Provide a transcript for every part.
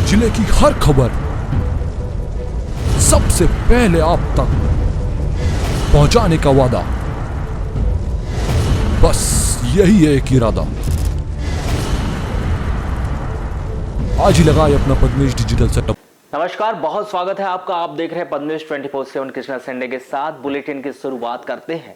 जिले की हर खबर सबसे पहले आप तक पहुंचाने का वादा, बस यही है एक इरादा। आज ही लगाए अपना पद्मेश डिजिटल सेटअप। नमस्कार, बहुत स्वागत है आपका। आप देख रहे हैं पद्मेश 24/7 कृष्णा संडे के साथ। बुलेटिन की शुरुआत करते हैं।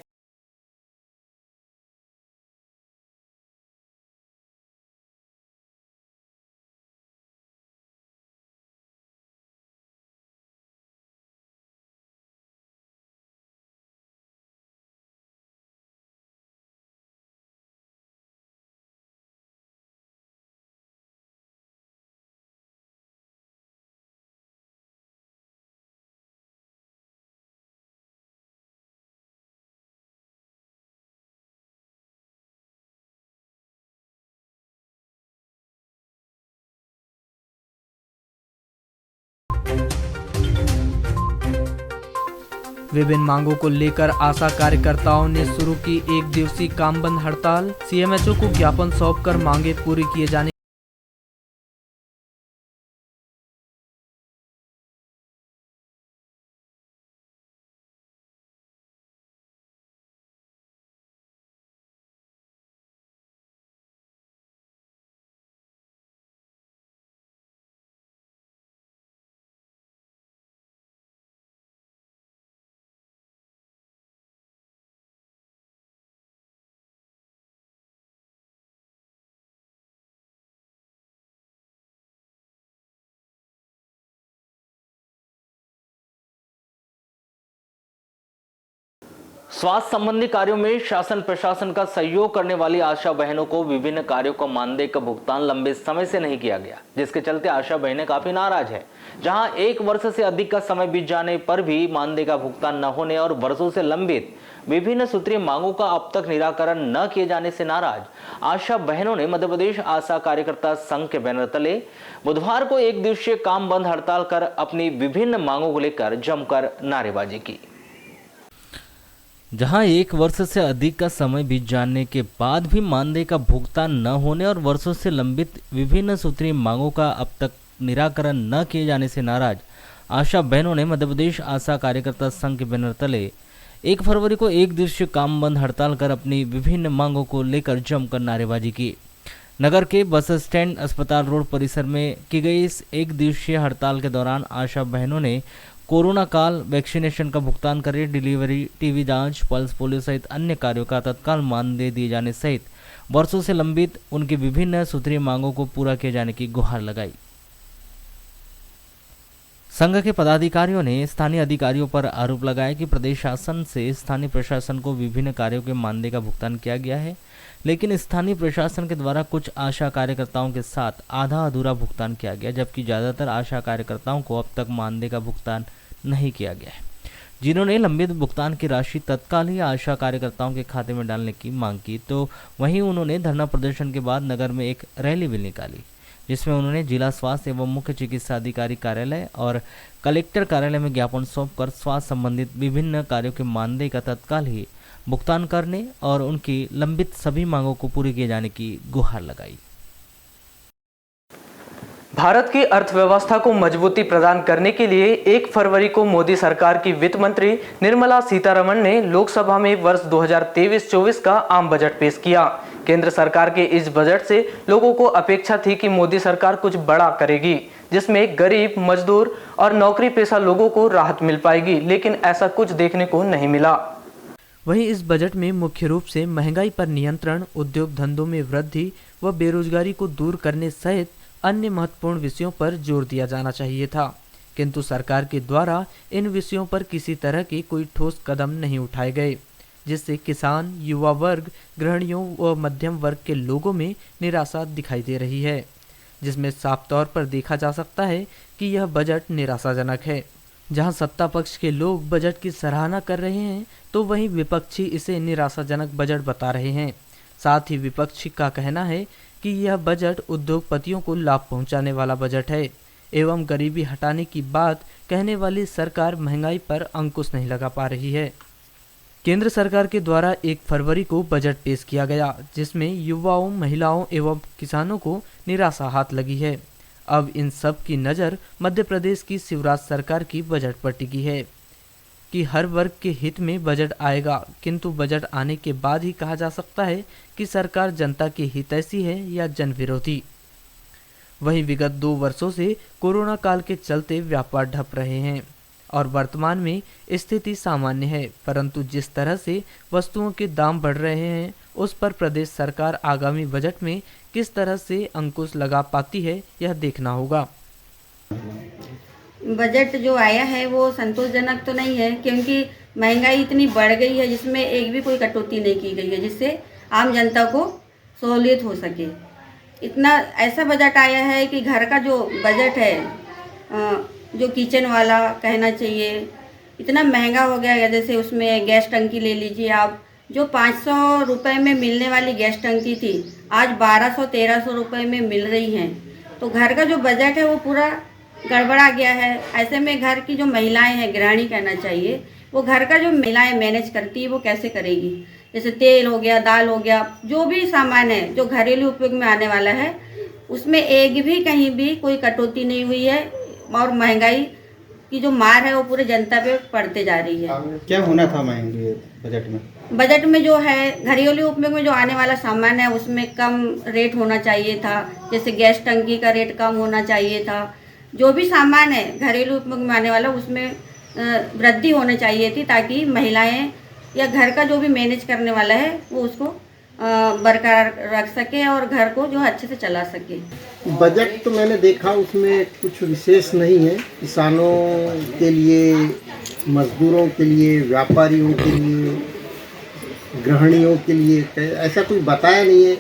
विभिन्न मांगों को लेकर आशा कार्यकर्ताओं ने शुरू की एक दिवसीय काम बंद हड़ताल। सीएमएचओ को ज्ञापन सौंपकर मांगे पूरी किए जाने स्वास्थ्य संबंधी कार्यों में शासन प्रशासन का सहयोग करने वाली आशा बहनों को विभिन्न कार्यों का मानदेय का भुगतान लंबे समय से नहीं किया गया, जिसके चलते आशा बहनें काफी नाराज है। जहां 1 वर्ष से अधिक का समय बीत जाने पर भी मानदेय का भुगतान न होने और वर्षों से लंबित विभिन्न सूत्रीय मांगों का अब तक निराकरण न किए जाने से नाराज आशा बहनों ने मध्य प्रदेश आशा कार्यकर्ता संघ के बैनर तले बुधवार को एक दिवसीय काम बंद हड़ताल कर अपनी विभिन्न मांगों को लेकर जमकर नारेबाजी की। जहां 1 वर्ष से अधिक का समय बीत जाने के बाद भी मानदेय का भुगतान न होने और वर्षों से लंबित विभिन्न सूत्रीय मांगों का अब तक निराकरण न किए जाने से नाराज आशा बहनों ने मध्य प्रदेश आशा कार्यकर्ता संघ के बैनर तले 1 फरवरी को एक दिवसीय काम बंद हड़ताल कर अपनी विभिन्न मांगों को लेकर जमकर नारेबाजी की। नगर के बस स्टैंड अस्पताल रोड परिसर में की गई इस एक दिवसीय हड़ताल के दौरान आशा बहनों ने कोरोना काल वैक्सीनेशन का भुगतान करे, डिलीवरी, टीबी जांच, पल्स पोलियो सहित अन्य कार्यों का तत्काल मानदेय दिए जाने सहित वर्षों से लंबित उनकी विभिन्न सूत्रीय मांगों को पूरा किए जाने की गुहार लगाई। संघ के पदाधिकारियों ने स्थानीय अधिकारियों पर आरोप लगाया कि प्रदेश शासन से स्थानीय प्रशासन को विभिन्न कार्यों के मानदेय का भुगतान किया गया है, लेकिन स्थानीय प्रशासन के द्वारा कुछ आशा कार्यकर्ताओं के साथ आधा अधूरा भुगतान किया गया, जबकि ज़्यादातर आशा कार्यकर्ताओं को अब तक मानदेय का भुगतान नहीं किया गया है, जिन्होंने लंबित भुगतान की राशि तत्काल ही आशा कार्यकर्ताओं के खाते में डालने की मांग की। तो वहीं उन्होंने धरना प्रदर्शन के बाद नगर में एक रैली भी निकाली, जिसमें उन्होंने जिला स्वास्थ्य एवं मुख्य चिकित्सा अधिकारी कार्यालय और कलेक्टर कार्यालय में ज्ञापन सौंपकर स्वास्थ्य संबंधित विभिन्न कार्यों के मानदेय का तत्काल ही भुगतान करने और उनकी लंबित सभी मांगों को पूरी किए जाने की गुहार लगाई। भारत की अर्थव्यवस्था को मजबूती प्रदान करने के लिए 1 फरवरी को मोदी सरकार की वित्त मंत्री निर्मला सीतारमण ने लोकसभा में वर्ष 2023-24 का आम बजट पेश किया। केंद्र सरकार के इस बजट से लोगों को अपेक्षा थी कि मोदी सरकार कुछ बड़ा करेगी, जिसमें गरीब, मजदूर और नौकरी पेशा लोगों को राहत मिल पाएगी, लेकिन ऐसा कुछ देखने को नहीं मिला। वहीं इस बजट में मुख्य रूप से महंगाई पर नियंत्रण, उद्योग धंधों में वृद्धि व बेरोजगारी को दूर करने सहित अन्य महत्वपूर्ण विषयों पर जोर दिया जाना चाहिए था, किंतु सरकार के द्वारा इन विषयों पर किसी तरह के कोई ठोस कदम नहीं उठाए गए, जिससे किसान, युवा वर्ग, गृहिणियों व मध्यम वर्ग के लोगों में निराशा दिखाई दे रही है, जिसमें साफ तौर पर देखा जा सकता है कि यह बजट निराशाजनक है। जहां सत्ता पक्ष के लोग बजट की सराहना कर रहे हैं, तो वहीं विपक्षी इसे निराशाजनक बजट बता रहे हैं। साथ ही विपक्षी का कहना है कि यह बजट उद्योगपतियों को लाभ पहुंचाने वाला बजट है एवं गरीबी हटाने की बात कहने वाली सरकार महंगाई पर अंकुश नहीं लगा पा रही है। केंद्र सरकार के द्वारा 1 फरवरी को बजट पेश किया गया, जिसमें युवाओं, महिलाओं एवं किसानों को निराशा हाथ लगी है। अब इन सब की नज़र मध्य प्रदेश की शिवराज सरकार की बजट पर टिकी है कि हर वर्ग के हित में बजट आएगा, किंतु बजट आने के बाद ही कहा जा सकता है कि सरकार जनता की हितैषी है या जन विरोधी। वहीं विगत 2 वर्षों से कोरोना काल के चलते व्यापार ठप रहे हैं और वर्तमान में स्थिति सामान्य है, परंतु जिस तरह से वस्तुओं के दाम बढ़ रहे हैं उस पर प्रदेश सरकार आगामी बजट में किस तरह से अंकुश लगा पाती है, यह देखना होगा। बजट जो आया है वो संतोषजनक तो नहीं है, क्योंकि महंगाई इतनी बढ़ गई है जिसमें एक भी कोई कटौती नहीं की गई है जिससे आम जनता को सहूलियत हो सके। इतना ऐसा बजट आया है कि घर का जो बजट है, जो किचन वाला कहना चाहिए, इतना महंगा हो गया है। जैसे उसमें गैस टंकी ले लीजिए आप, जो 500 रुपये में मिलने वाली गैस टंकी थी आज 1200-1300 रुपये में मिल रही हैं। तो घर का जो बजट है वो पूरा गड़बड़ा गया है। ऐसे में घर की जो महिलाएं हैं, गृहिणी कहना चाहिए, वो घर का जो महिलाएं मैनेज करती है वो कैसे करेगी। जैसे तेल हो गया, दाल हो गया, जो भी सामान है जो घरेलू उपयोग में आने वाला है उसमें एक भी कहीं भी कोई कटौती नहीं हुई है और महंगाई की जो मार है वो पूरे जनता पे पड़ते जा रही है। क्या होना था महंगी बजट में? बजट में जो है घरेलू उपयोग में जो आने वाला सामान है उसमें कम रेट होना चाहिए था। जैसे गैस टंकी का रेट कम होना चाहिए था। जो भी सामान है घरेलू उपयोग में आने वाला उसमें वृद्धि होनी चाहिए थी, ताकि महिलाएं या घर का जो भी मैनेज करने वाला है वो उसको बरकरार रख सके और घर को जो अच्छे से चला सके। बजट तो मैंने देखा उसमें कुछ विशेष नहीं है। किसानों के लिए, मजदूरों के लिए, व्यापारियों के लिए, गृहिणियों के लिए ऐसा कुछ बताया नहीं है।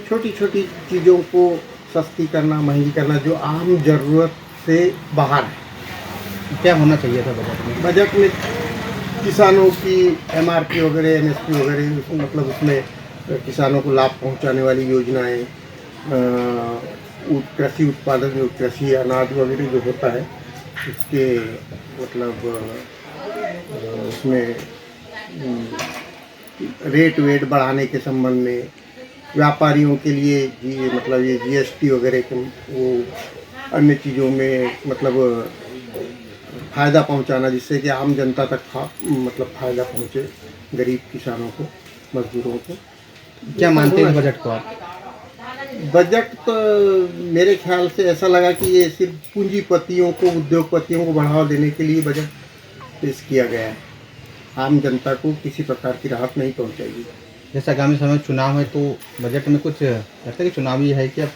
छोटी छोटी चीज़ों को सस्ती करना, महंगी करना, जो आम ज़रूरत से बाहर है। क्या होना चाहिए था बजट में? बजट में किसानों की MRP वगैरह, MSP वगैरह, मतलब उसमें किसानों को लाभ पहुंचाने वाली योजनाएं, कृषि उत्पादन, जो कृषि अनाज वगैरह जो होता है उसके मतलब उसमें रेट वेट बढ़ाने के संबंध में, व्यापारियों के लिए मतलब ये GST वगैरह के, वो अन्य चीज़ों में मतलब फ़ायदा पहुंचाना, जिससे कि आम जनता तक मतलब फ़ायदा पहुंचे, गरीब किसानों को, मजदूरों को। क्या मानते हैं बजट को आप? बजट तो मेरे ख्याल से ऐसा लगा कि ये सिर्फ पूंजीपतियों को, उद्योगपतियों को बढ़ावा देने के लिए बजट पेश किया गया है। आम जनता को किसी प्रकार की राहत नहीं पहुंचाएगी। जैसे आगामी समय में चुनाव है तो बजट में कुछ लगता है कि चुनावी है क्या?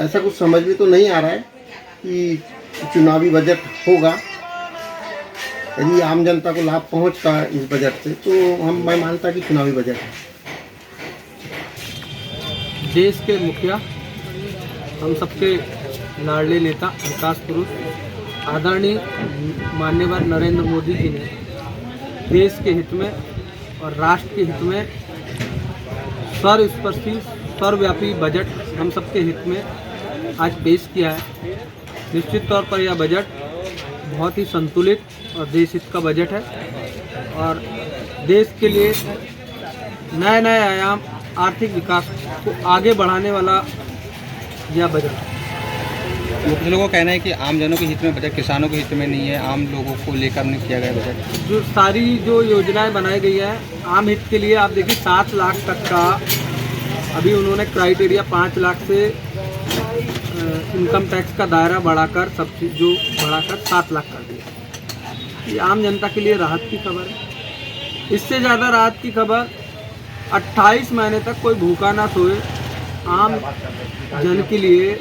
ऐसा कुछ समझ में तो नहीं आ रहा है कि चुनावी बजट होगा। यदि आम जनता को लाभ पहुंचता है इस बजट से तो मैं मानता कि चुनावी बजट है। देश के मुखिया, हम सबके लाडले नेता, विकास पुरुष आदरणीय माननीय नरेंद्र मोदी जी ने देश के हित में और राष्ट्र के हित में सर्वस्पर्शी, सर्वव्यापी बजट हम सबके हित में आज पेश किया है। निश्चित तौर पर यह बजट बहुत ही संतुलित और देश हित का बजट है और देश के लिए नए नए आयाम, आर्थिक विकास को आगे बढ़ाने वाला यह बजट है। मुख्य लोगों का कहना है कि आम जनों के हित में बजट, किसानों के हित में नहीं है, आम लोगों को लेकर नहीं किया गया बजट। जो सारी जो योजनाएं बनाई गई है आम हित के लिए, आप देखिए 7 लाख तक का अभी उन्होंने क्राइटेरिया 5 लाख से इनकम टैक्स का दायरा बढ़ाकर, सब्सिडी जो बढ़ाकर 7 लाख कर दिया। ये आम जनता के लिए राहत की खबर है। इससे ज़्यादा राहत की खबर 28 महीने तक कोई भूखा ना सोए, आम जन के लिए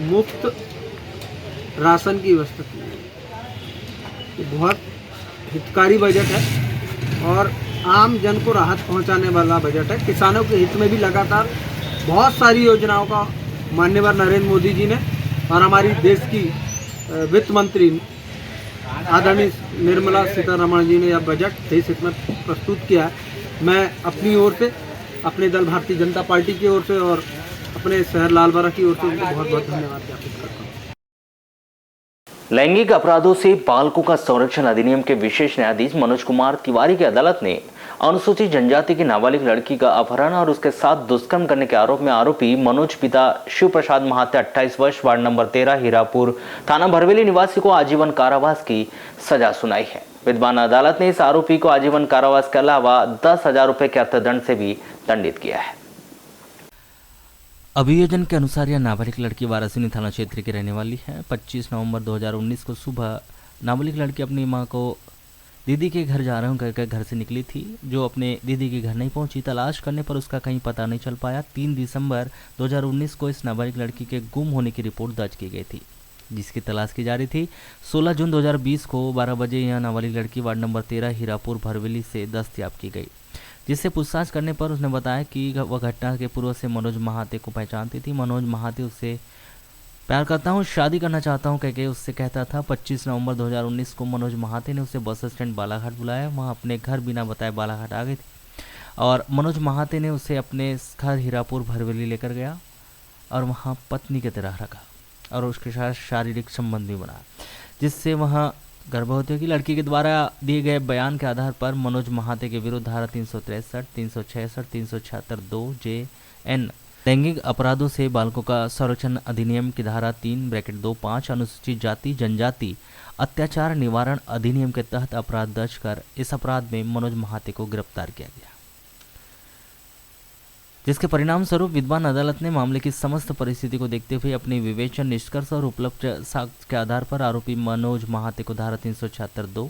मुफ्त राशन की व्यवस्था की है। ये बहुत हितकारी बजट है और आम जन को राहत पहुंचाने वाला बजट है। किसानों के हित में भी लगातार बहुत सारी योजनाओं का माननीय नरेंद्र मोदी जी ने और हमारी देश की वित्त मंत्री आदरणीय निर्मला सीतारमण जी ने यह बजट देश हित में प्रस्तुत किया है। मैं अपनी ओर से, अपने दल भारतीय जनता पार्टी की ओर से और अपने शहर लालबरा की ओर से उनको बहुत बहुत धन्यवाद ज्ञापित करता हूँ। लैंगिक अपराधों से बालकों का संरक्षण अधिनियम के विशेष न्यायाधीश मनोज कुमार तिवारी की अदालत ने अनुसूचित जनजाति की नाबालिग लड़की का अपहरण और उसके साथ दुष्कर्म करने के आरोप में आरोपी मनोज पिता शिव प्रसाद महाते 28 वर्ष वार्ड नंबर 13 हीरापुर थाना भरवेली निवासी को आजीवन कारावास की सजा सुनाई है। विद्यमान अदालत ने इस आरोपी को आजीवन कारावास के अलावा 10,000 रुपए के अर्थदंड से भी दंडित किया है। अभियोजन के अनुसार यह नाबालिग लड़की वारासिनी थाना क्षेत्र की रहने वाली है। 25 नवंबर 2019 को सुबह नाबालिग लड़की अपनी मां को दीदी के घर जा रहा हूं कहकर घर से निकली थी, जो अपने दीदी के घर नहीं पहुंची। तलाश करने पर उसका कहीं पता नहीं चल पाया। 3 दिसंबर 2019 को इस नाबालिग लड़की के गुम होने की रिपोर्ट दर्ज की गई थी, जिसकी तलाश की जा रही थी। 16 जून 2020 को 12 बजे यह नाबालिग लड़की वार्ड नंबर 13 हीरापुर भरवेली से दस्तयाब की गई, जिससे पूछताछ करने पर उसने बताया कि वह घटना के पूर्व से मनोज महाते को पहचानती थी। मनोज महाते उससे प्यार करता हूँ, शादी करना चाहता हूँ कहकर उससे कहता था। 25 नवंबर 2019 को मनोज महाते ने उसे बस स्टैंड बालाघाट बुलाया। वहाँ अपने घर बिना बताए बालाघाट आ गई थी और मनोज महाते ने उसे अपने घर हीरापुर भरवेली लेकर गया और वहाँ पत्नी की तरह रखा और उसके साथ शारीरिक संबंध भी बना, जिससे वहाँ गर्भवती की लड़की के द्वारा दिए गए बयान के आधार पर मनोज महाते के विरुद्ध धारा 363, 366, 376 2JN लैंगिक अपराधों से बालकों का संरक्षण अधिनियम की धारा 3(2)(5) अनुसूचित जाति जनजाति अत्याचार निवारण अधिनियम के तहत अपराध दर्ज कर इस अपराध में मनोज महाते को गिरफ्तार किया गया, जिसके परिणाम स्वरूप विद्यमान अदालत ने मामले की समस्त परिस्थिति को देखते हुए अपने विवेचन निष्कर्ष और उपलब्ध साक्ष्य के आधार पर आरोपी मनोज महाते को धारा 376 2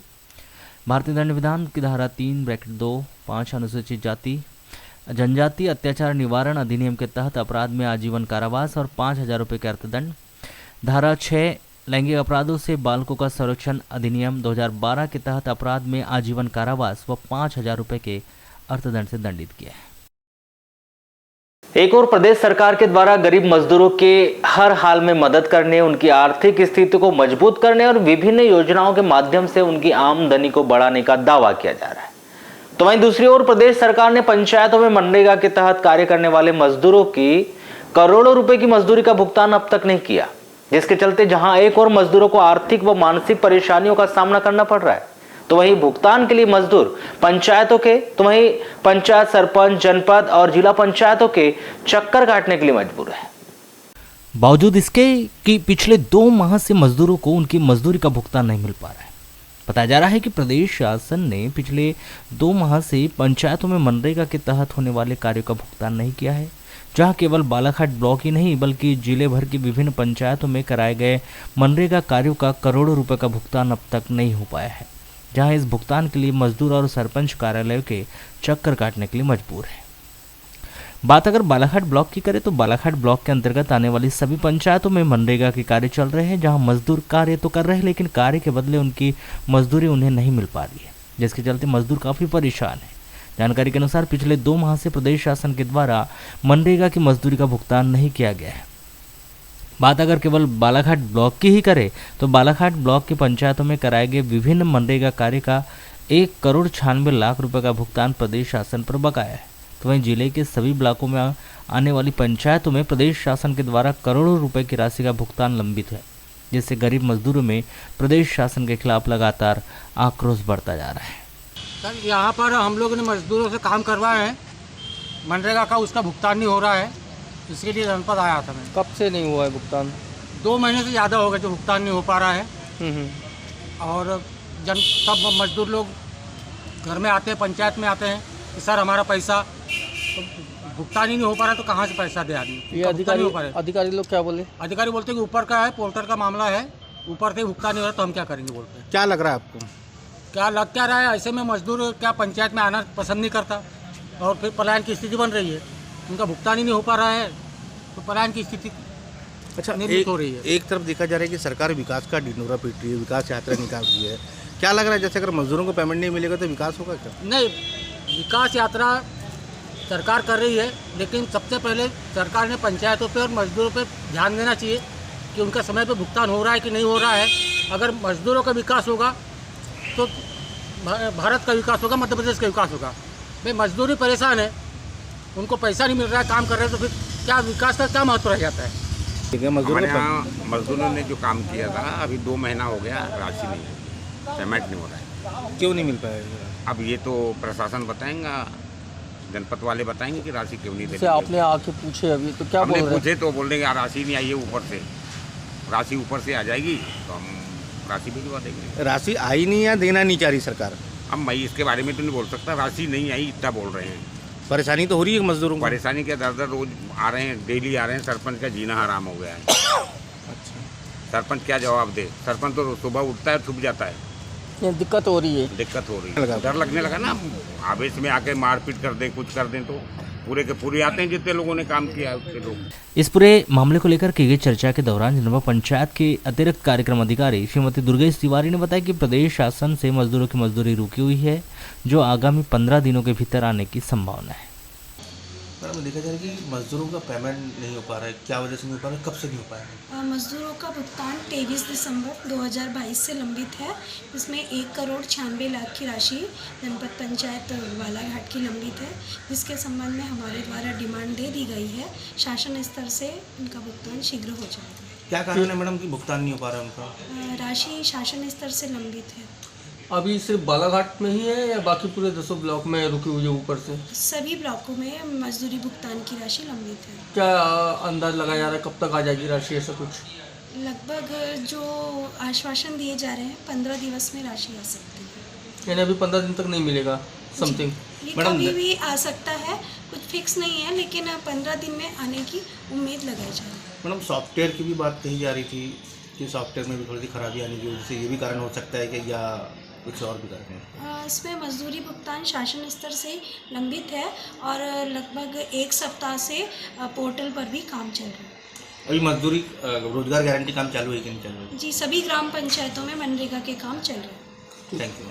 भारतीय दंड विधान की धारा 3(2)(5) अनुसूचित जाति जनजाति अत्याचार निवारण अधिनियम के तहत अपराध में आजीवन कारावास और 5,000 रुपये के अर्थदंड, धारा 6 लैंगिक अपराधों से बालकों का संरक्षण अधिनियम 2012 के तहत अपराध में आजीवन कारावास व 5,000 रुपये के अर्थदंड से दंडित किया है। एक और प्रदेश सरकार के द्वारा गरीब मजदूरों के हर हाल में मदद करने, उनकी आर्थिक स्थिति को मजबूत करने और विभिन्न योजनाओं के माध्यम से उनकी आमदनी को बढ़ाने का दावा किया जा रहा है। तो वहीं दूसरी ओर प्रदेश सरकार ने पंचायतों में मनरेगा के तहत कार्य करने वाले मजदूरों की करोड़ों रुपए की मजदूरी का भुगतान अब तक नहीं किया, जिसके चलते जहां एक और मजदूरों को आर्थिक व मानसिक परेशानियों का सामना करना पड़ रहा है, तो वहीं भुगतान के लिए मजदूर पंचायतों के वहीं पंचायत सरपंच, जनपद और जिला पंचायतों के चक्कर काटने के लिए मजबूर है। बावजूद इसके कि पिछले 2 माह से मजदूरों को उनकी मजदूरी का भुगतान नहीं मिल पा रहा है। बताया जा रहा है कि प्रदेश शासन ने पिछले 2 माह से पंचायतों में मनरेगा के तहत होने वाले कार्यों का भुगतान नहीं किया है, जहां केवल बालाघाट ब्लॉक ही नहीं बल्कि जिले भर की विभिन्न पंचायतों में कराए गए मनरेगा कार्यों का करोड़ों रुपए का भुगतान अब तक नहीं हो पाया है, जहां इस भुगतान के लिए मजदूर और सरपंच कार्यालयों के चक्कर काटने के लिए मजबूर है। बात अगर बालाघाट ब्लॉक की करें तो बालाघाट ब्लॉक के अंतर्गत आने वाली सभी पंचायतों में मनरेगा के कार्य चल रहे हैं, जहां मजदूर कार्य तो कर रहे हैं लेकिन कार्य के बदले उनकी मजदूरी उन्हें नहीं मिल पा रही है, जिसके चलते मजदूर काफ़ी परेशान है। जानकारी के अनुसार पिछले 2 माह से प्रदेश शासन के द्वारा मनरेगा की मजदूरी का भुगतान नहीं किया गया है। बात अगर केवल बालाघाट ब्लॉक की ही करें तो बालाघाट ब्लॉक की पंचायतों में कराए गए विभिन्न मनरेगा कार्य का 1,96,00,000 रुपये का भुगतान प्रदेश शासन पर बकाया है। तो वहीं जिले के सभी ब्लॉकों में आने वाली पंचायतों में प्रदेश शासन के द्वारा करोड़ों रुपए की राशि का भुगतान लंबित है, जिससे गरीब मजदूरों में प्रदेश शासन के खिलाफ लगातार आक्रोश बढ़ता जा रहा है। सर यहाँ पर हम लोगों ने मजदूरों से काम करवाए हैं, मनरेगा का उसका भुगतान नहीं हो रहा है, इसके लिए जनपद आया था मैं। कब से नहीं हुआ है भुगतान? 2 महीने से ज़्यादा हो गए जो भुगतान नहीं हो पा रहा है। और सब मजदूर लोग घर में आते हैं, पंचायत में आते हैं कि सर हमारा पैसा तो भुगतान ही नहीं हो पा रहा, तो कहाँ से पैसा दे आदमी? ये अधिकारी लोग क्या बोले? अधिकारी बोलते हैं कि ऊपर का है, पोर्टल का मामला है, ऊपर से भुगतान नहीं हो रहा तो हम क्या करेंगे बोलते हैं। क्या लग रहा है आपको? क्या लग क्या रहा है, ऐसे में मजदूर क्या पंचायत में आना पसंद नहीं करता और फिर पलायन की स्थिति बन रही है, उनका भुगतान ही नहीं हो पा रहा है तो पलायन की स्थिति अच्छा हो रही है। एक तरफ देखा जा रहा है कि सरकार विकास का ढिंढोरा पीट रही है, विकास यात्रा निकाल रही है। क्या लग रहा है जैसे अगर मजदूरों को पेमेंट नहीं मिलेगा तो विकास होगा क्या? नहीं, विकास यात्रा सरकार कर रही है, लेकिन सबसे पहले सरकार ने पंचायतों पे और मजदूरों पे ध्यान देना चाहिए कि उनका समय पे भुगतान हो रहा है कि नहीं हो रहा है। अगर मजदूरों का विकास होगा तो भारत का विकास होगा, मध्य प्रदेश का विकास होगा। भाई मजदूरी परेशान है, उनको पैसा नहीं मिल रहा है, काम कर रहे हैं, तो फिर क्या विकास का क्या महत्व रह जाता है? ठीक है, हमारे यहाँ मजदूरों ने जो काम किया था अभी 2 महीना हो गया, राशि नहीं है, पेमेंट नहीं हो रहा है। क्यों नहीं मिल पाएगा? अब ये तो प्रशासन बताएंगा, जनपद वाले बताएंगे कि राशि क्यों नहीं दे जैसे आपने आके पूछे अभी तो क्या बोल हमने रहे हैं? पूछे तो बोल देंगे राशि नहीं आई है ऊपर से, राशि ऊपर से आ जाएगी तो हम राशि भिजवा देंगे। राशि आई नहीं या देना नहीं चाह रही सरकार? अब मैं इसके बारे में तो नहीं बोल सकता, राशि नहीं आई इतना बोल रहे हैं। परेशानी तो हो रही है मजदूरों को? परेशानी क्या, दर रोज आ रहे हैं, डेली आ रहे हैं, सरपंच का जीना हराम हो गया है। अच्छा, सरपंच क्या जवाब दे, सरपंच तो सुबह उठता है छुप जाता है, ये दिक्कत हो रही है। दिक्कत हो रही है, डर लगने लगा ना, आवेश में आके मारपीट कर दें, कुछ कर दें तो पूरे के पूरे आते हैं जितने लोगों ने काम किया है उसके लोग। इस पूरे मामले को लेकर की गई चर्चा के दौरान जनपद पंचायत के अतिरिक्त कार्यक्रम अधिकारी श्रीमती दुर्गेश तिवारी ने बताया कि प्रदेश शासन से मजदूरों की मजदूरी रुकी हुई है, जो आगामी 15 दिनों के भीतर आने की संभावना है। मैडम देखा जाए कि मजदूरों का पेमेंट नहीं हो पा रहा है, क्या वजह से नहीं हो पा रहा है, कब से नहीं हो पाया? मजदूरों का भुगतान 23 दिसंबर 2022 से लंबित है। इसमें 1,96,00,000 की राशि जनपद पंचायत बालाघाट की लंबित है, जिसके संबंध में हमारे द्वारा डिमांड दे दी गई है। शासन स्तर से इनका भुगतान शीघ्र हो जाएगा। क्या कारण है मैडम कि भुगतान नहीं हो पा रहा है उनका? राशि शासन स्तर से लंबित है। अभी सिर्फ बालाघाट में ही है या बाकी पूरे 10 ब्लॉक में रुकी हुई है ऊपर से? सभी ब्लॉकों में मजदूरी भुगतान की राशि लंबित है। क्या अंदाज लगाया जा रहा है कब तक आ जाएगी राशि, ऐसा कुछ? लगभग जो आश्वासन दिए जा रहे हैं 15 दिवस में राशि आ सकती है। यानी अभी 15 दिन तक नहीं मिलेगा समथिंग? ये कभी भी आ सकता है, कुछ फिक्स नहीं है, लेकिन 15 दिन में आने की उम्मीद लगाई जा रही है। मैडम सॉफ्टवेयर की भी बात कही जा रही थी कि सॉफ्टवेयर में भी थोड़ी सी खराबी आने की वजह से ये भी कारण हो सकता है कि या कुछ और भी करते हैं? इसमें मजदूरी भुगतान शासन स्तर से लंबित है और लगभग 1 सप्ताह से पोर्टल पर भी काम चल रहा है। अभी मजदूरी रोजगार गारंटी काम चालू है कि नहीं चालू है? जी, सभी ग्राम पंचायतों में मनरेगा के काम चल रहे हैं। Thank you.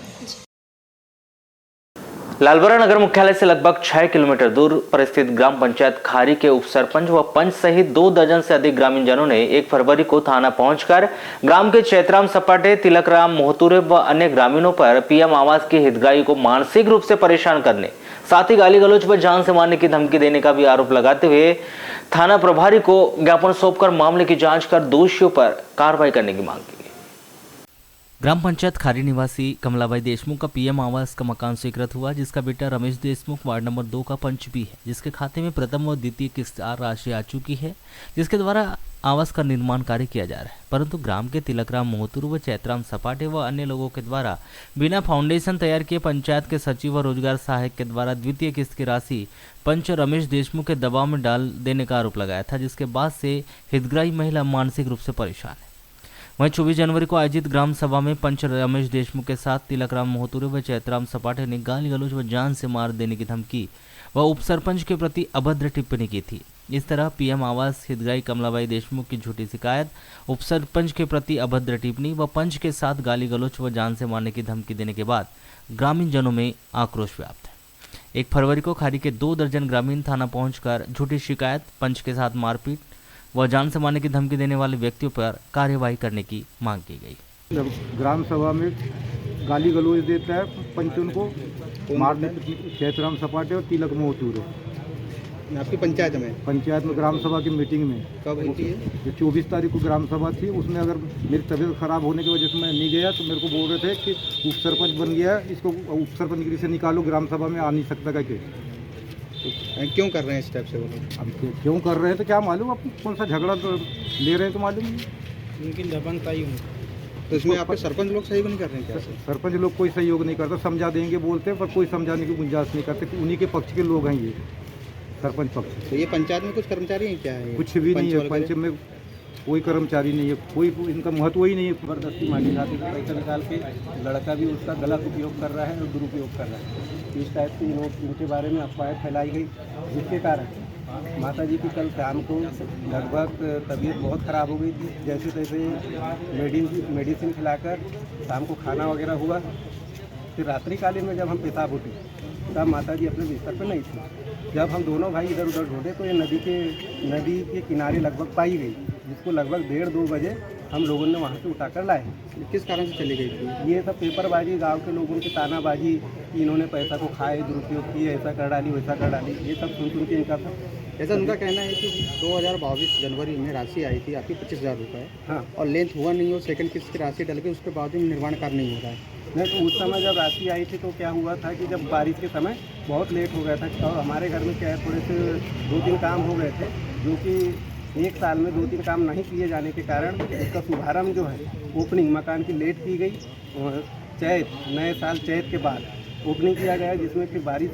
लालबरा नगर मुख्यालय से लगभग 6 किलोमीटर दूर पर स्थित ग्राम पंचायत खारी के उप सरपंच व पंच सहित 2 दर्जन से अधिक ग्रामीण जनों ने 1 फरवरी को थाना पहुंचकर ग्राम के चैतराम सपाटे, तिलकराम मोहतुरे व अन्य ग्रामीणों पर पीएम आवास की हितग्राही को मानसिक रूप से परेशान करने, साथ ही गाली गलौज व जान से मारने की धमकी देने का भी आरोप लगाते हुए थाना प्रभारी को ज्ञापन सौंपकर मामले की जाँच कर दोषियों पर कार्रवाई करने की मांग की। ग्राम पंचायत खारी निवासी कमलाबाई देशमुख का पीएम आवास का मकान स्वीकृत हुआ, जिसका बेटा रमेश देशमुख वार्ड नंबर 2 का पंच भी है, जिसके खाते में प्रथम व द्वितीय किस्त राशि आ चुकी है, जिसके द्वारा आवास का निर्माण कार्य किया जा रहा है। परंतु ग्राम के तिलकराम मोहतुर व चैतराम सपाटे व अन्य लोगों के द्वारा बिना फाउंडेशन तैयार किए पंचायत के सचिव व रोजगार सहायक के द्वारा द्वितीय किस्त की राशि पंच रमेश देशमुख के दबाव में डाल देने का आरोप लगाया था, जिसके बाद से हितग्राही महिला मानसिक रूप से परेशान है। वहीं 24 जनवरी को आयोजित ग्राम सभा में पंच रमेश देशमुख के साथ तिलकराम मोहतुरे व चैतराम सपाटे ने गाली गलौज व जान से मार देने की धमकी व उप सरपंच के प्रति अभद्र टिप्पणी की थी। इस तरह पीएम आवास हितग्राही कमलाबाई देशमुख की झूठी शिकायत, उप सरपंच के प्रति अभद्र टिप्पणी व पंच के साथ गाली गलौज व जान से मारने की धमकी देने के बाद ग्रामीण जनों में आक्रोश व्याप्त है। 1 फरवरी को खारी के 2 दर्जन ग्रामीण थाना पहुंचकर झूठी शिकायत, पंच के साथ मारपीट व जान से मारने की धमकी देने वाले व्यक्तियों पर कार्यवाही करने की मांग की गई। ग्राम सभा में गाली गलौज देता है पंच, उनको मारने, चैतराम सपाटे और तिलक मोहतुरे। आपकी पंचायत में ग्राम सभा की मीटिंग में कब हुई थी? जो 24 तारीख को ग्राम सभा थी, उसमें अगर मेरी तबीयत खराब होने की वजह से मैं नहीं गया तो मेरे को बोल रहे थे कि उप सरपंच बन गया, इसको उप सरपंच गिरी से निकालो, ग्राम सभा में आ नहीं सकता क्या। क्यों कर रहे हैं इस टाइप से वो लोग? अब क्यों कर रहे हैं तो क्या मालूम, अब कौन सा झगड़ा तो ले रहे हैं तो मालूम नहीं। उनकी दबंगताई तो इसमें आपके सरपंच लोग सही नहीं कर रहे हैं क्या? सरपंच लोग कोई सहयोग नहीं करता, समझा देंगे बोलते हैं, पर कोई समझाने की गुंजाइश नहीं करते। उन्हीं के पक्ष के लोग हैं ये सरपंच पक्ष। तो ये पंचायत में कुछ कर्मचारी हैं क्या है? कुछ भी नहीं है, पंच में कोई कर्मचारी नहीं है, कोई इनका महत्व ही नहीं है। जबरदस्ती माटी खाते का पैसा निकाल के लड़का भी उसका गलत उपयोग कर रहा है और दुरुपयोग कर रहा है। इस टाइप की इनके बारे में अफवाहें फैलाई गई, जिसके कारण माता जी की कल शाम को लगभग तबीयत बहुत ख़राब हो गई थी। जैसे तैसे मेडिसिन खिलाकर शाम को खाना वगैरह हुआ। फिर रात्रिकालीन में जब हम पेशाब उठे तब माता जी अपने बिस्तर पर नहीं थी। जब हम दोनों भाई इधर उधर ढूंढे तो ये नदी के किनारे लगभग पाई गई, जिसको लगभग 1:30-2 बजे हम लोगों ने वहाँ से उठाकर लाए। किस कारण से चली गई थी? ये सब पेपरबाजी, गांव के लोगों की तानाबाजी, इन्होंने पैसा को खाए, दुरुपयोग किए, ऐसा कर डाली वैसा कर डाली, ये सब सुन के इनका सब ऐसा उनका कहना है कि 2022 जनवरी में राशि आई थी आपकी 25,000 रुपये। हाँ। और लेंथ हुआ नहीं हो, सेकंड किस्त की राशि डल गई, उसके बाद भी निर्माण कार्य नहीं हो रहा है। नहीं, तो उस समय जब राशि आई थी तो क्या हुआ था कि जब बारिश के समय बहुत लेट हो गया था और हमारे घर में क्या है थोड़े से 2-3 काम हो गए थे जो कि एक साल में 2-3 काम नहीं किए जाने के कारण उसका शुभारम्भ जो है ओपनिंग मकान की लेट की गई और नए साल चैत के बाद ओपनिंग किया गया, जिसमें फिर बारिश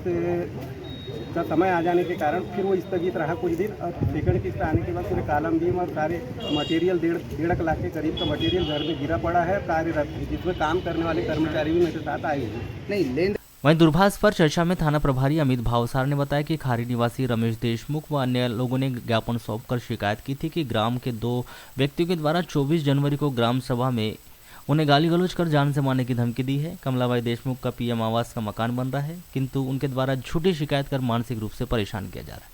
का समय आ जाने के कारण फिर वो स्थगित रहा कुछ दिन। और सेकंड किस्त आने के बाद पूरे कालम बीम और सारे मटेरियल 1.5 लाख के करीब का मटेरियल घर में गिरा पड़ा है, कार्यरत है, जिसमें काम करने वाले कर्मचारी भी मेरे साथ आए हैं। नहीं लेन वहीं दूरभाष पर चर्चा में थाना प्रभारी अमित भावसार ने बताया कि खारी निवासी रमेश देशमुख व अन्य लोगों ने ज्ञापन सौंपकर शिकायत की थी कि ग्राम के 2 व्यक्तियों के द्वारा 24 जनवरी को ग्राम सभा में उन्हें गाली गलौज कर जान से मारने की धमकी दी है। कमलाबाई देशमुख का पीएम आवास का मकान बन रहा है, किंतु उनके द्वारा झूठी शिकायत कर मानसिक रूप से परेशान किया जा रहा है।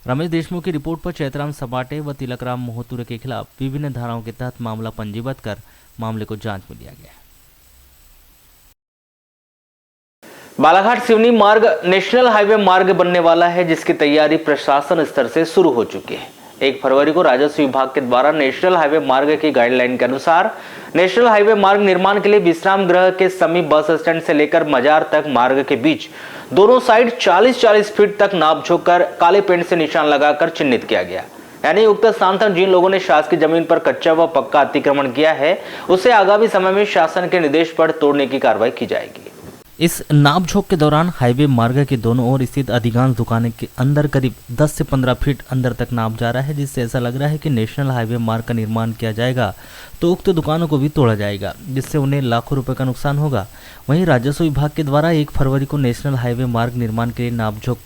रमेश देशमुख की रिपोर्ट पर चैतराम सपाटे व तिलकराम मोहतुरे के खिलाफ विभिन्न धाराओं के तहत मामला पंजीबद्ध कर मामले को जांच में लिया गया है। बालाघाट सिवनी मार्ग नेशनल हाईवे मार्ग बनने वाला है, जिसकी तैयारी प्रशासन स्तर से शुरू हो चुकी है। 1 फरवरी को राजस्व विभाग के द्वारा नेशनल हाईवे मार्ग की गाइडलाइन के अनुसार नेशनल हाईवे मार्ग निर्माण के लिए विश्राम गृह के समीप बस स्टैंड से लेकर मजार तक मार्ग के बीच दोनों साइड 40-40 फीट तक नाप झोंक कर काले पेंट से निशान लगाकर चिन्हित किया गया। यानी उक्त स्थान तक जिन लोगों ने शासकीय जमीन पर कच्चा व पक्का अतिक्रमण किया है, उसे आगामी समय में शासन के निर्देश पर तोड़ने की कार्रवाई की जाएगी। इस नापझोंक के दौरान हाईवे मार्ग के दोनों ओर स्थित अधिकांश दुकानें के अंदर करीब 10 से 15 फीट अंदर तक नाप जा रहा है, जिससे ऐसा लग रहा है कि नेशनल हाईवे मार्ग का निर्माण किया जाएगा तो उक्त दुकानों को भी तोड़ा जाएगा, जिससे उन्हें लाखों रुपए का नुकसान होगा। वहीं राजस्व विभाग के द्वारा 1 फरवरी को नेशनल हाईवे मार्ग निर्माण के लिए नापझोंक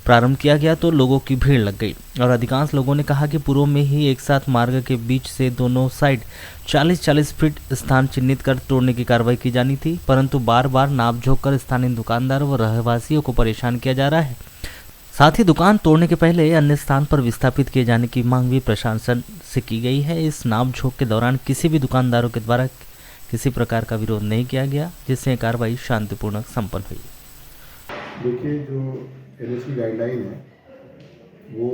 प्रारंभ किया गया तो लोगों की भीड़ लग गई और अधिकांश लोगों ने कहा कि पूर्व में ही एक साथ मार्ग के बीच से दोनों साइड 40-40 फीट स्थान चिन्हित कर तोड़ने की कार्रवाई की जानी थी, परंतु बार बार नाप झोंक कर स्थानीय दुकानदार व रहवासियों को परेशान किया जा रहा है। साथ ही दुकान तोड़ने के पहले अन्य स्थान पर विस्थापित किए जाने की मांग भी प्रशासन से की गई है। इस नाप झोंक के दौरान किसी भी दुकानदारों के द्वारा किसी प्रकार का विरोध नहीं किया गया, जिससे कार्रवाई शांतिपूर्वक संपन्न हुई। देखिए, जो NH की गाइडलाइन है वो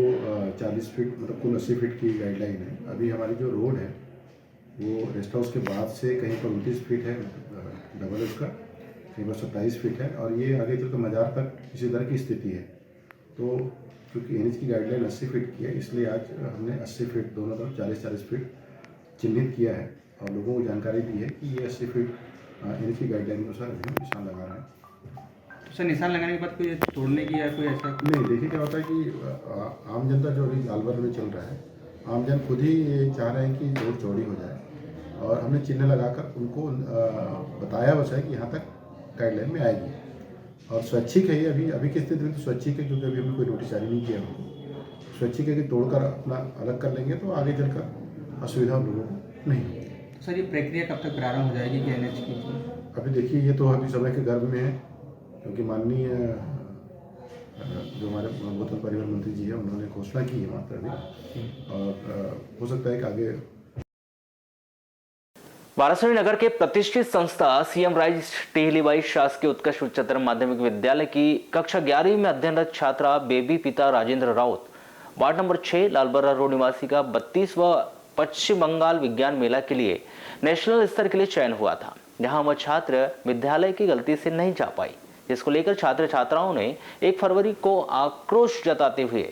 40 फीट मतलब कुल 80 फीट की गाइडलाइन है। अभी हमारी जो रोड है वो रेस्ट हाउस के बाद से कहीं पर 29 फीट है डबल उसका, कहीं पर 27 फीट है और ये आगे चलकर मजार तक इसी तरह की स्थिति है। तो क्योंकि NH की गाइडलाइन 80 फीट की है, इसलिए आज हमने 80 फीट दोनों तरफ 40-40 फीट चिन्हित किया है और लोगों को जानकारी दी है कि ये 80 फीट NH की गाइडलाइन के अनुसार निशान लगा रहा है। सर, निशान लगाने के बाद कोई तोड़ने की या कोई ऐसा नहीं। देखिए, क्या होता है कि आम जनता जो अभी लालवर में चल रहा है, आम जन खुद ही ये चाह रहे हैं कि रोड चौड़ी हो जाए और हमने चिन्ह लगाकर उनको बताया बस है कि यहाँ तक गाइडलाइन में आएगी और स्वैच्छिक है ये। अभी की स्थिति में तो स्वैच्छिक है, क्योंकि अभी हमने कोई नोटिस जारी नहीं किया उनको। स्वैच्छिक है कि तोड़कर अपना अलग कर लेंगे तो आगे चलकर असुविधा लोगों को नहीं होगी। तो सर, ये प्रक्रिया कब तक प्रारंभ हो जाएगी कि NH की? अभी देखिए, ये तो अभी समय के गर्भ में है, क्योंकि माननीय जो हमारे भूतल परिवहन मंत्री जी हैं उन्होंने घोषणा की है मात्र अभी और हो सकता है कि आगे। वाराणसी नगर के प्रतिष्ठित संस्था CM राइज टेहलीबाई शासकीय उत्कृष्ट उच्चतर माध्यमिक विद्यालय की कक्षा 11वीं में अध्ययनरत छात्रा बेबी पिता Rajendra Raut ward number 6 Lalbarra road निवासी का 32वां पश्चिम बंगाल विज्ञान मेला के लिए नेशनल स्तर के लिए चयन हुआ था, जहां वह छात्र विद्यालय की गलती से नहीं जा पाई, जिसको लेकर छात्र छात्राओं ने 1 फरवरी को आक्रोश जताते हुए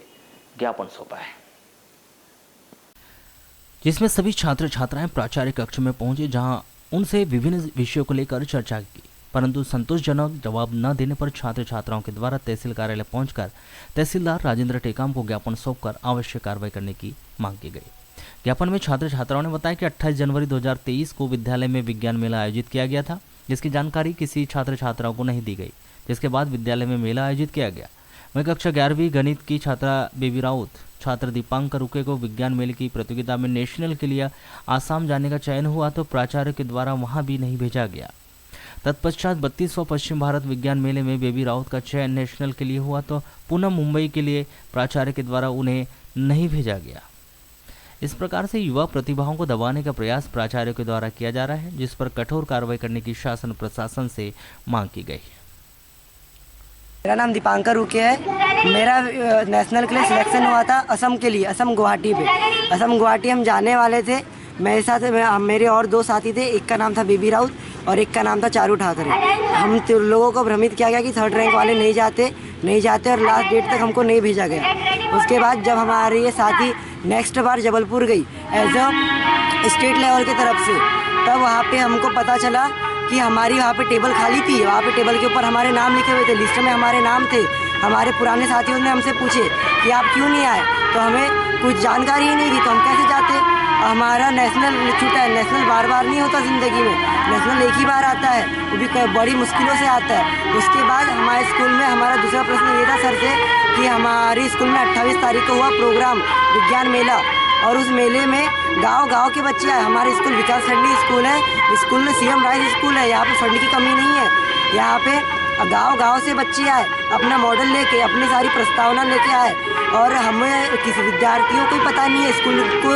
ज्ञापन सौंपा है, जिसमें सभी छात्र छात्राएं प्राचार्य कक्ष में पहुंचे, जहां उनसे विभिन्न विषयों को लेकर चर्चा की, परंतु संतोषजनक जवाब न देने पर छात्र छात्राओं के द्वारा तहसील कार्यालय पहुंचकर तहसीलदार राजेंद्र टेकाम को ज्ञापन सौंपकर आवश्यक कार्रवाई करने की मांग की गई। ज्ञापन में छात्र छात्राओं ने बताया कि 28 जनवरी 2023 को विद्यालय में विज्ञान मेला आयोजित किया गया था, जिसकी जानकारी किसी छात्र छात्राओं को नहीं दी गई, जिसके बाद विद्यालय में मेला आयोजित किया गया। वहीं कक्षा 11वीं गणित की छात्रा बेबी राउत, छात्र दीपांकर रुके को विज्ञान मेले की प्रतियोगिता में नेशनल के लिए आसाम जाने का चयन हुआ तो प्राचार्य के द्वारा वहां भी नहीं भेजा गया। तत्पश्चात 32वां पश्चिम भारत विज्ञान मेले में बेबी राउत का चयन नेशनल के लिए हुआ तो पुनः मुंबई के लिए प्राचार्य के द्वारा उन्हें नहीं भेजा गया। इस प्रकार से युवा प्रतिभाओं को दबाने का प्रयास प्राचार्य के द्वारा किया जा रहा है, जिस पर कठोर कार्रवाई करने की शासन प्रशासन से मांग की गई है। मेरा नाम दीपांकर रुके है। मेरा नेशनल के लिए सिलेक्शन हुआ था असम के लिए, असम गुवाहाटी पे। असम गुवाहाटी हम जाने वाले थे। मेरे साथ मेरे और 2 साथी थे, एक का नाम था बेबी राउत और एक का नाम था चारू ठाकरे। हम लोगों को भ्रमित किया गया कि 3rd रैंक वाले नहीं जाते और लास्ट डेट तक हमको नहीं भेजा गया। उसके बाद जब हमारे ये साथी नेक्स्ट बार जबलपुर गई एज अ स्टेट लेवल की तरफ से, तब वहाँ पे हमको पता चला कि हमारी वहाँ पे टेबल खाली थी। वहाँ पे टेबल के ऊपर हमारे नाम लिखे हुए थे, लिस्ट में हमारे नाम थे। हमारे पुराने साथियों ने हमसे पूछे कि आप क्यों नहीं आए, तो हमें कुछ जानकारी ही नहीं थी, तो हम कैसे जाते। हमारा नेशनल छूटा है। नेशनल बार बार नहीं होता ज़िंदगी में, नेशनल एक ही बार आता है, वो भी बड़ी मुश्किलों से आता है। उसके बाद हमारे स्कूल में हमारा दूसरा प्रश्न ये था सर से कि हमारे स्कूल में 28 तारीख को हुआ प्रोग्राम विज्ञान मेला, और उस मेले में गांव के बच्चे आए। हमारे स्कूल विकास खंडी स्कूल है, स्कूल में CM राइस स्कूल है, यहाँ पे फंड की कमी नहीं है। यहाँ पे गांव से बच्चे आए, अपना मॉडल लेके, अपनी सारी प्रस्तावना लेके आए, और हमें किसी विद्यार्थियों को पता नहीं है, स्कूल को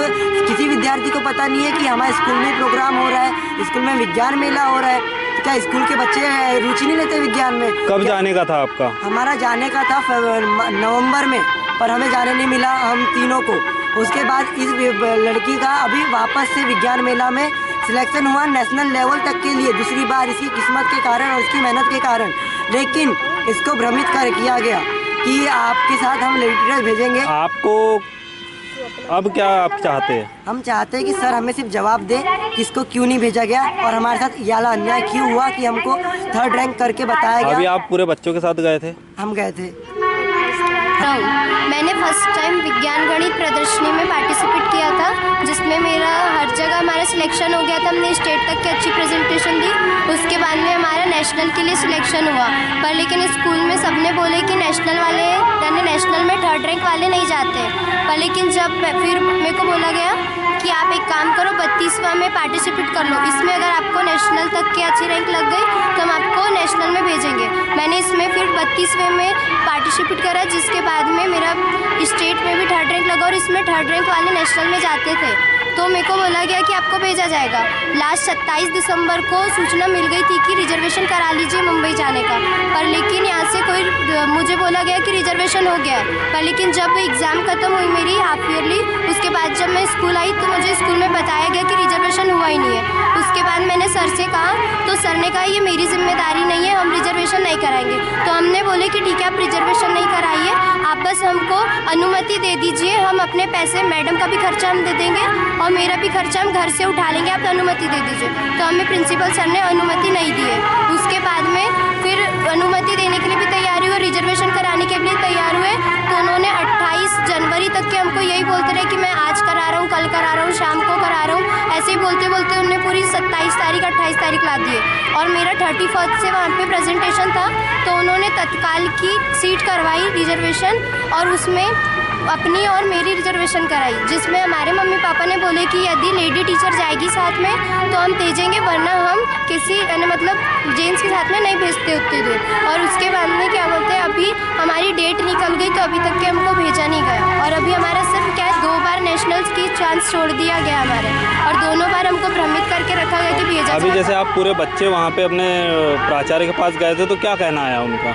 किसी विद्यार्थी को पता नहीं है कि हमारे स्कूल में प्रोग्राम हो रहा है, स्कूल में विज्ञान मेला हो रहा है। क्या स्कूल के बच्चे रुचि नहीं लेते विज्ञान में? कब जाने का था आपका? हमारा जाने का था नवंबर में, पर हमें जाने नहीं मिला हम तीनों को। उसके बाद इस लड़की का अभी वापस से विज्ञान मेला में सिलेक्शन हुआ नेशनल लेवल तक के लिए, दूसरी बार, इसकी किस्मत के कारण और इसकी मेहनत के कारण। लेकिन इसको भ्रमित किया गया कि आपके साथ हम लेटर भेजेंगे। आपको अब क्या आप चाहते हैं? हम चाहते हैं कि सर हमें सिर्फ जवाब दे कि इसको क्यों नहीं भेजा गया और हमारे साथ ये वाला अन्याय क्यों हुआ कि हमको 3rd रैंक करके बताया गया। अभी आप पूरे बच्चों के साथ गए थे? हम गए थे। मैंने फर्स्ट टाइम विज्ञान गणित प्रदर्शनी में पार्टिसिपेट किया था, जिसमें मेरा हर जगह हमारा सिलेक्शन हो गया था। हमने स्टेट तक की अच्छी प्रेजेंटेशन दी। उसके बाद में हमारा नेशनल के लिए सिलेक्शन हुआ, पर लेकिन स्कूल में सबने बोले कि नेशनल वाले, यानी नेशनल में 3rd रैंक वाले नहीं जाते। पर लेकिन जब फिर मेरे को बोला गया कि आप एक काम करो, 32वां में पार्टिसिपेट कर लो, इसमें अगर आपको नेशनल तक की अच्छी रैंक लग गई तो हम आपको नेशनल में भेजेंगे। मैंने इसमें फिर 32वें में पार्टिसिपेट करा, जिसके बाद में मेरा स्टेट में भी 3rd रैंक लगा और इसमें 3rd रैंक वाले नेशनल में जाते थे। तो मेरे को बोला गया कि आपको भेजा जाएगा। लास्ट 27 दिसंबर को सूचना मिल गई थी कि रिजर्वेशन करा लीजिए मुंबई जाने का, पर लेकिन यहाँ से मुझे बोला गया कि रिजर्वेशन हो गया है। पर लेकिन जब एग्ज़ाम ख़त्म हुई मेरी हाफ ईयरली, उसके बाद जब मैं स्कूल आई तो मुझे स्कूल में बताया गया कि रिजर्वेशन हुआ ही नहीं है। उसके बाद मैंने सर से कहा, तो सर ने कहा ये मेरी जिम्मेदारी नहीं है, हम रिजर्वेशन नहीं कराएंगे। तो हमने बोले कि ठीक है, आप रिजर्वेशन नहीं कराइए, आप बस हमको अनुमति दे दीजिए, हम अपने पैसे, मैडम का भी खर्चा हम दे देंगे और मेरा भी खर्चा हम घर से उठा लेंगे, आप अनुमति दे दीजिए। तो हमें प्रिंसिपल सर ने अनुमति नहीं दी है। उसके बाद में फिर अनुमति देने के लिए भी तैयार हुए, रिजर्वेशन कराने के लिए तैयार हुए। तो उन्होंने 28 जनवरी तक के हमको यही बोलते रहे कि मैं आज करा रहा हूँ, कल करा रहा हूँ, शाम को करा रहा हूँ। ऐसे ही बोलते बोलते उन्होंने पूरी 27 तारीख 28 तारीख ला दिए और मेरा 31 से वहाँ पे प्रेजेंटेशन था। तो उन्होंने तत्काल की सीट करवाई रिजर्वेशन और उसमें अपनी और मेरी रिजर्वेशन कराई, जिसमें हमारे मम्मी पापा ने बोले कि यदि लेडी टीचर जाएगी साथ में तो हम भेजेंगे, वरना हम किसी मतलब जेंट्स के साथ में नहीं भेजते उतने दूर। और उसके बाद में क्या बोलते हैं, अभी हमारी डेट निकल गई तो अभी तक के हमको भेजा नहीं गया। और अभी हमारा सिर्फ क्या है, 2 बार नेशनल्स की चांस छोड़ दिया गया हमारे, और दोनों बार हमको भ्रमित करके रखा गया कि भेजा। अभी जैसे आप पूरे बच्चे वहाँ पे अपने प्राचार्य के पास गए थे तो क्या कहना आया उनका?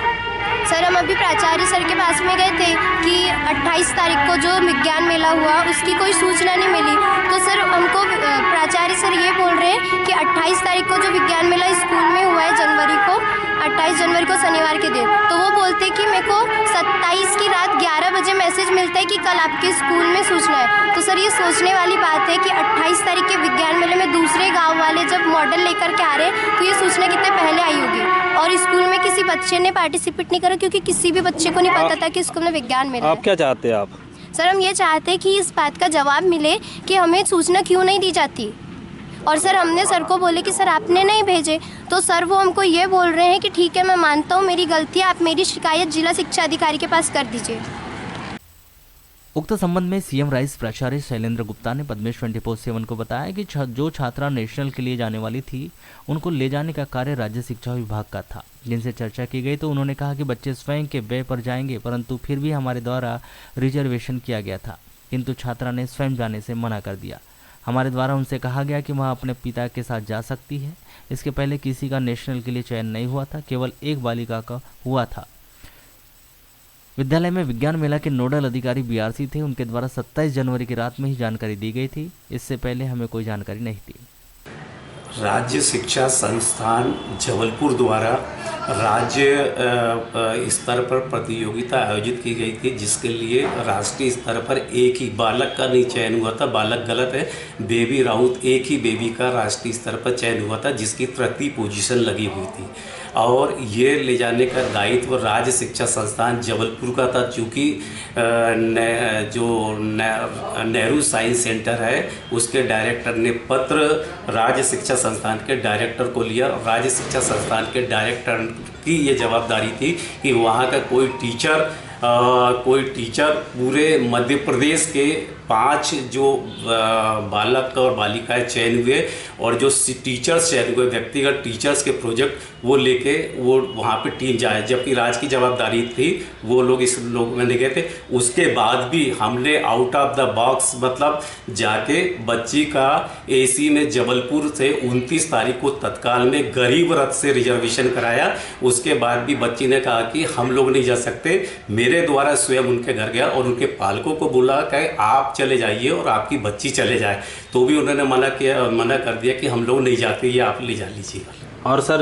सर हम अभी प्राचार्य सर के पास में गए थे कि 28 तारीख को जो विज्ञान मेला हुआ उसकी कोई सूचना नहीं मिली। तो सर हमको प्राचार्य सर ये बोल रहे हैं कि 28 तारीख को जो विज्ञान मेला स्कूल में हुआ है जनवरी को, 28 जनवरी को शनिवार के दिन, तो वो बोलते कि मेरे को 27 की रात 11 बजे मैसेज मिलता है कि कल आपके स्कूल में सूचना है। तो सर ये सोचने वाली बात है कि 28 तारीख के विज्ञान मेले में दूसरे गाँव वाले जब मॉडल लेकर के आ रहे हैं तो ये सूचना कितने पहले आई होगी, और स्कूल में किसी बच्चे ने पार्टिसिपेट नहीं करा क्योंकि किसी भी बच्चे को नहीं पता था कि स्कूल में विज्ञान मेला है। आप क्या चाहते हैं? आप सर हम ये चाहते हैं कि इस बात का जवाब मिले कि हमें सूचना क्यों नहीं दी जाती। और सर हमने सर को बोले कि सर आपने नहीं भेजे, तो सर वो हमको ये बोल रहे हैं कि ठीक है मैं मानता हूँ मेरी गलती है, आप मेरी शिकायत जिला शिक्षा अधिकारी के पास कर दीजिए। उक्त संबंध में सीएम राइस प्राचार्य शैलेंद्र गुप्ता ने पद्मेश 24/7 को बताया कि जो छात्रा नेशनल के लिए जाने वाली थी उनको ले जाने का कार्य राज्य शिक्षा विभाग का था। जिनसे चर्चा की गई तो उन्होंने कहा कि बच्चे स्वयं के व्यय पर जाएंगे, परंतु फिर भी हमारे द्वारा रिजर्वेशन किया गया था, किंतु छात्रा ने स्वयं जाने से मना कर दिया। हमारे द्वारा उनसे कहा गया कि वह अपने पिता के साथ जा सकती है। इसके पहले किसी का नेशनल के लिए चयन नहीं हुआ था, केवल एक बालिका का हुआ था। विद्यालय में विज्ञान मेला के नोडल अधिकारी बीआरसी थे। उनके द्वारा 27 जनवरी की रात में ही जानकारी दी गई थी। इससे पहले हमें कोई जानकारी नहीं थी। राज्य शिक्षा संस्थान जबलपुर द्वारा राज्य स्तर पर प्रतियोगिता आयोजित की गई थी, जिसके लिए राष्ट्रीय स्तर पर एक ही बालक का नहीं चयन हुआ था। बालक गलत है, बेबी राउत, एक ही बेबी का राष्ट्रीय स्तर पर चयन हुआ था, जिसकी तृतीय पोजीशन लगी हुई थी। और ये ले जाने का दायित्व राज्य शिक्षा संस्थान जबलपुर का था, चूँकि जो नेहरू साइंस सेंटर है उसके डायरेक्टर ने पत्र राज्य शिक्षा संस्थान के डायरेक्टर को लिया। राज्य शिक्षा संस्थान के डायरेक्टर की ये जवाबदारी थी कि वहाँ का कोई टीचर पूरे मध्य प्रदेश के 5 जो बालक और बालिकाएं चयन हुए और जो टीचर्स चयन हुए, व्यक्तिगत टीचर्स के प्रोजेक्ट वो लेके वो वहाँ पे टीम जाए, जबकि राज्य की जवाबदारी थी वो लोग इस लोग में गए थे। उसके बाद भी हमने आउट ऑफ द बॉक्स मतलब जाके बच्ची का एसी में जबलपुर से 29 तारीख को तत्काल में गरीब रथ से रिजर्वेशन कराया। उसके बाद भी बच्ची ने कहा कि हम लोग नहीं जा सकते। मेरे द्वारा स्वयं उनके घर गया और उनके पालकों को बोला कि आप चले जाइए और आपकी बच्ची चले जाए, तो भी उन्होंने मना कर दिया कि हम लोग नहीं जाते, ये आप ले जा लीजिए। और सर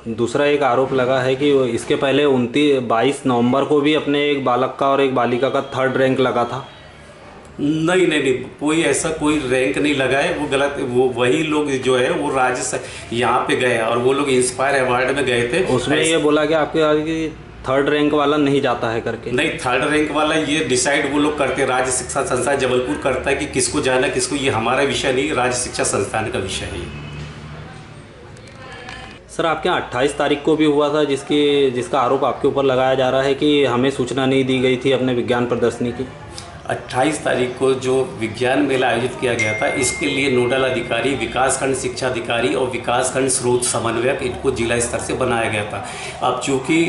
दूसरा एक आरोप लगा है कि इसके पहले 22 नवंबर को भी अपने एक बालक का और एक बालिका का 3rd रैंक लगा था। नहीं, कोई ऐसा कोई रैंक नहीं लगा है, वो गलत। वो वही लोग जो है वो राज्य से यहाँ पे गए और वो लोग इंस्पायर अवार्ड में गए थे। उसमें ये बोला कि आपके 3rd रैंक वाला नहीं जाता है करके। नहीं, 3rd रैंक वाला ये डिसाइड वो लोग करते हैं, राज्य शिक्षा संस्थान जबलपुर करता है कि किसको जाना किसको। ये हमारा विषय नहीं, राज्य शिक्षा संस्थान का विषय है। सर आपके यहाँ 28 तारीख को भी हुआ था, जिसका आरोप आपके ऊपर लगाया जा रहा है कि हमें सूचना नहीं दी गई थी अपने विज्ञान प्रदर्शनी की। 28 तारीख को जो विज्ञान मेला आयोजित किया गया था, इसके लिए नोडल अधिकारी, विकासखंड शिक्षा अधिकारी और विकासखंड स्रोत समन्वयक, इनको जिला स्तर से बनाया गया था। अब चूँकि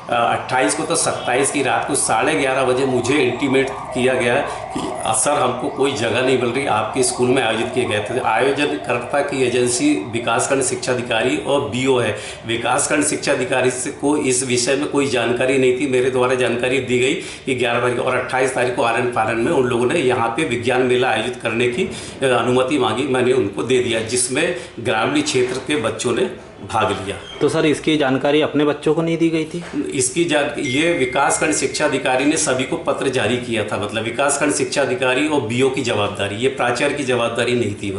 28 को तो 27 की रात को 11:30 बजे मुझे इंटीमेट किया गया कि सर हमको कोई जगह नहीं मिल रही, आपके स्कूल में आयोजित किए गए थे। आयोजनकर्ता की एजेंसी विकासखंड शिक्षा अधिकारी और बीओ है। विकासखंड शिक्षा अधिकारी से को इस विषय में कोई जानकारी नहीं थी। मेरे द्वारा जानकारी दी गई कि 11 तारीख और 28 तारीख को आनंद फानन में उन लोगों ने यहाँ पे विज्ञान मेला आयोजित करने की अनुमति मांगी। मैंने उनको दे दिया, जिसमें ग्रामीण क्षेत्र के बच्चों ने भाग लिया। तो सर इसकी जानकारी अपने बच्चों को नहीं दी गई थी? ये विकासखंड शिक्षा अधिकारी ने सभी को पत्र जारी किया था। मतलब विकासखंड शिक्षा अधिकारी और बीओ की जवाबदारी, ये प्राचार्य की जवाबदारी नहीं थी।